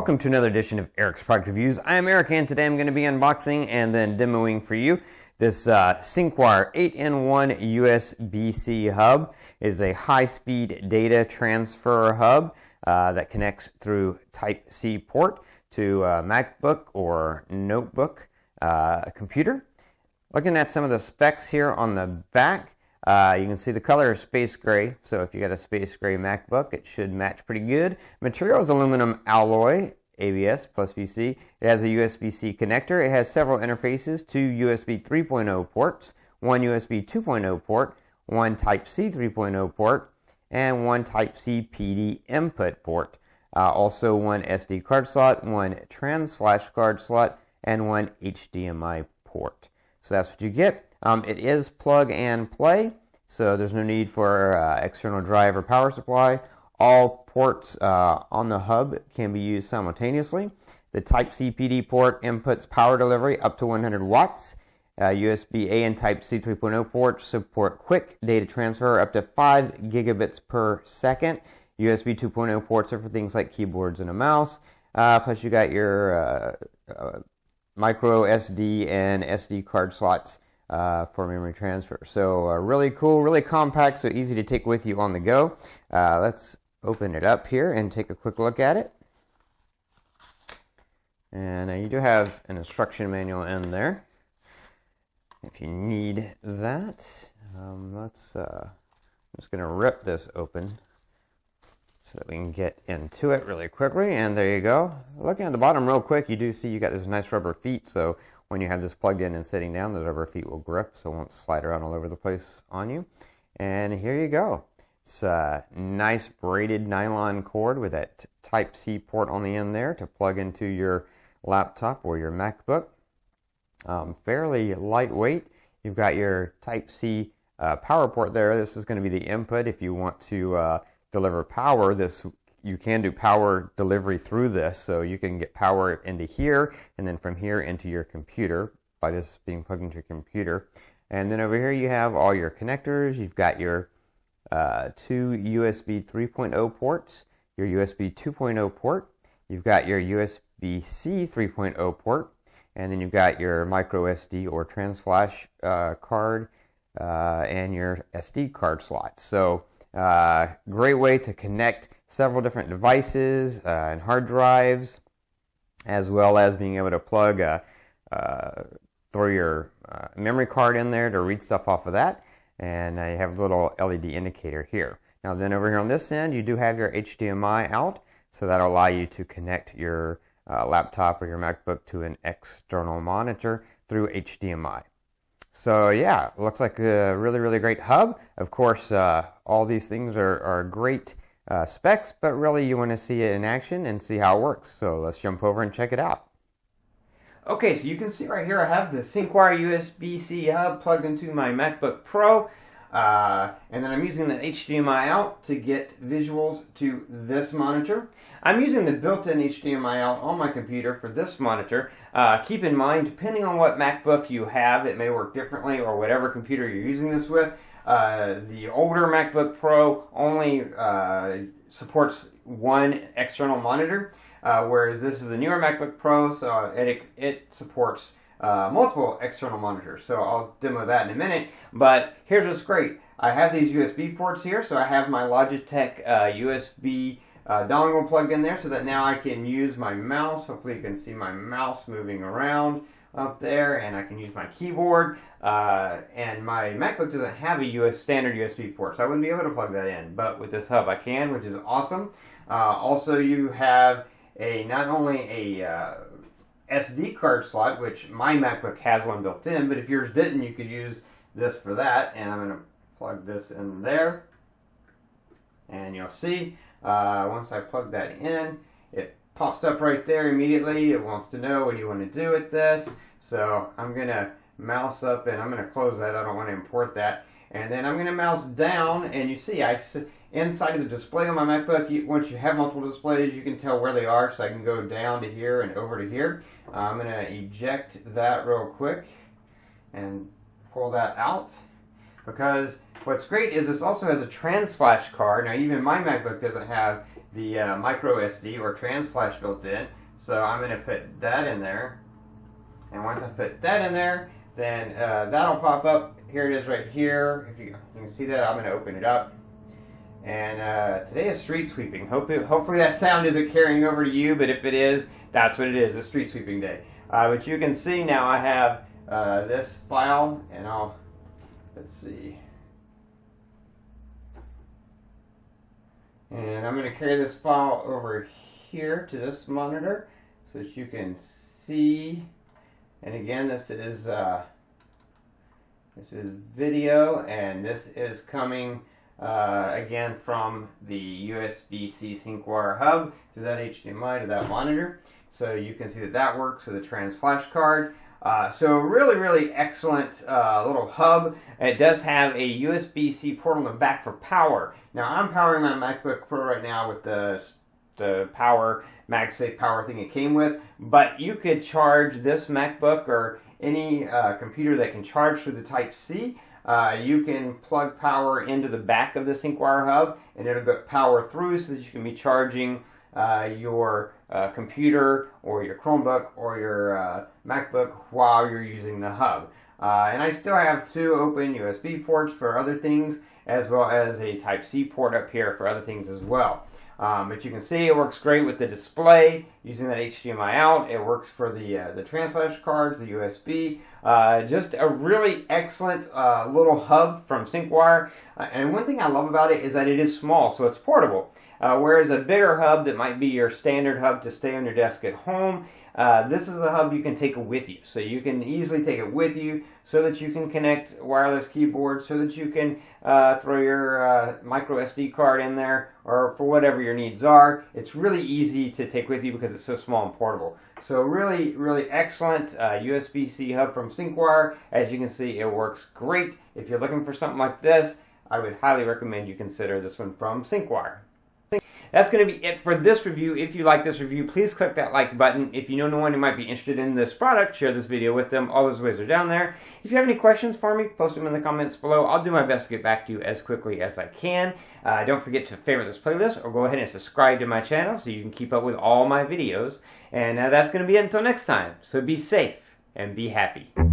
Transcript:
welcome to another edition of Eric's Product Reviews. I am Eric, and today I'm going to be unboxing and then demoing for you this Syncwire 8-in-1 USB-C hub. It is a high-speed data transfer hub that connects through Type-C port to a MacBook or notebook computer. Looking at some of the specs here on the back, you can see the color is space gray, so if you got a space gray MacBook, it should match pretty good. Material is aluminum alloy, ABS plus BC. It has a USB-C connector. It has several interfaces, 2 USB 3.0 ports, 1 USB 2.0 port, 1 Type-C 3.0 port, and 1 Type-C PD input port. Also 1 SD card slot, 1 TransFlash card slot, and 1 HDMI port. So that's what you get. It is plug and play, so there's no need for external drive or power supply. All ports on the hub can be used simultaneously. The Type-C PD port inputs power delivery up to 100 watts. USB-A and Type-C 3.0 ports support quick data transfer up to 5 gigabits per second. USB 2.0 ports are for things like keyboards and a mouse. Plus you got your MicroSD and SD card slots for memory transfer. So really cool, really compact, so easy to take with you on the go. Let's open it up here and take a quick look at it. And you do have an instruction manual in there if you need that. I'm just going to rip this open so that we can get into it really quickly. And there you go. Looking at the bottom real quick, you do see you got this nice rubber feet, so when you have this plugged in and sitting down, those rubber feet will grip, so it won't slide around all over the place on you. And here you go. It's a nice braided nylon cord with that Type-C port on the end there to plug into your laptop or your MacBook. Fairly lightweight. You've got your Type-C power port there. This is going to be the input if you want to deliver power. You can do power delivery through this, so you can get power into here and then from here into your computer by this being plugged into your computer. And then over here you have all your connectors. You've got your 2 USB 3.0 ports, your USB 2.0 port, you've got your USB-C 3.0 port, and then you've got your MicroSD or TransFlash card and your SD card slots. So great way to connect several different devices and hard drives, as well as being able to plug throw your memory card in there to read stuff off of that. And you have a little LED indicator here. Now then over here on this end, you do have your HDMI out, so that'll allow you to connect your laptop or your MacBook to an external monitor through HDMI. So yeah, looks like a really, really great hub. Of course, all these things are great specs, but really you want to see it in action and see how it works. So let's jump over and check it out. Okay, so you can see right here I have the Syncwire USB-C hub plugged into my MacBook Pro, and then I'm using the HDMI out to get visuals to this monitor. I'm using the built-in HDMI out on my computer for this monitor. Keep in mind, depending on what MacBook you have, it may work differently, or whatever computer you're using this with. The older MacBook Pro only supports one external monitor, whereas this is the newer MacBook Pro, so it supports multiple external monitors. So I'll demo that in a minute, but here's what's great. I have these USB ports here, so I have my Logitech USB dongle plugged in there so that now I can use my mouse. Hopefully you can see my mouse moving around up there, and I can use my keyboard. And my MacBook doesn't have a standard USB port, so I wouldn't be able to plug that in, but with this hub I can, which is awesome. Also you have not only a SD card slot, which my MacBook has one built in, but if yours didn't, you could use this for that. And I'm going to plug this in there, and you'll see once I plug that in, it pops up right there immediately. It wants to know, what do you want to do with this? So I'm going to mouse up, and I'm going to close that. I don't want to import that. And then I'm going to mouse down, and you see inside of the display on my MacBook, once you have multiple displays, you can tell where they are, so I can go down to here and over to here. I'm going to eject that real quick and pull that out, because what's great is this also has a TransFlash card. Now even my MacBook doesn't have the microSD or TransFlash built in, So I'm going to put that in there. And once I put that in there, then that'll pop up. Here it is right here. If you can see that, I'm going to open it up. And today is street sweeping. Hopefully that sound isn't carrying over to you, but if it is, that's what it is, a street sweeping day. But you can see now I have this file, and let's see. And I'm going to carry this file over here to this monitor so that you can see. And again, this is video, and this is coming again from the USB-C Syncwire hub through that HDMI to that monitor. So you can see that that works with a TransFlash card. So really excellent little hub. It does have a USB-C port on the back for power. Now I'm powering my MacBook Pro right now with the power, MagSafe power thing it came with, but you could charge this MacBook or any computer that can charge through the Type-C. You can plug power into the back of the Syncwire hub, and it'll get power through so that you can be charging your computer or your Chromebook or your MacBook while you're using the hub. And I still have 2 open USB ports for other things, as well as a Type-C port up here for other things as well. But you can see it works great with the display using that HDMI out. It works for the TransFlash cards, the USB. Just a really excellent little hub from Syncwire. And one thing I love about it is that it is small, so it's portable. Whereas a bigger hub that might be your standard hub to stay on your desk at home, this is a hub you can take with you. So you can easily take it with you so that you can connect wireless keyboards, so that you can throw your MicroSD card in there, or for whatever your needs are. It's really easy to take with you because it's so small and portable. So really excellent USB-C hub from Syncwire. As you can see, it works great. If you're looking for something like this, I would highly recommend you consider this one from Syncwire. That's going to be it for this review. If you like this review, please click that like button. If you know anyone who might be interested in this product, share this video with them. All those ways are down there. If you have any questions for me, post them in the comments below. I'll do my best to get back to you as quickly as I can. Don't forget to favorite this playlist, or go ahead and subscribe to my channel so you can keep up with all my videos. And that's going to be it until next time. So be safe and be happy.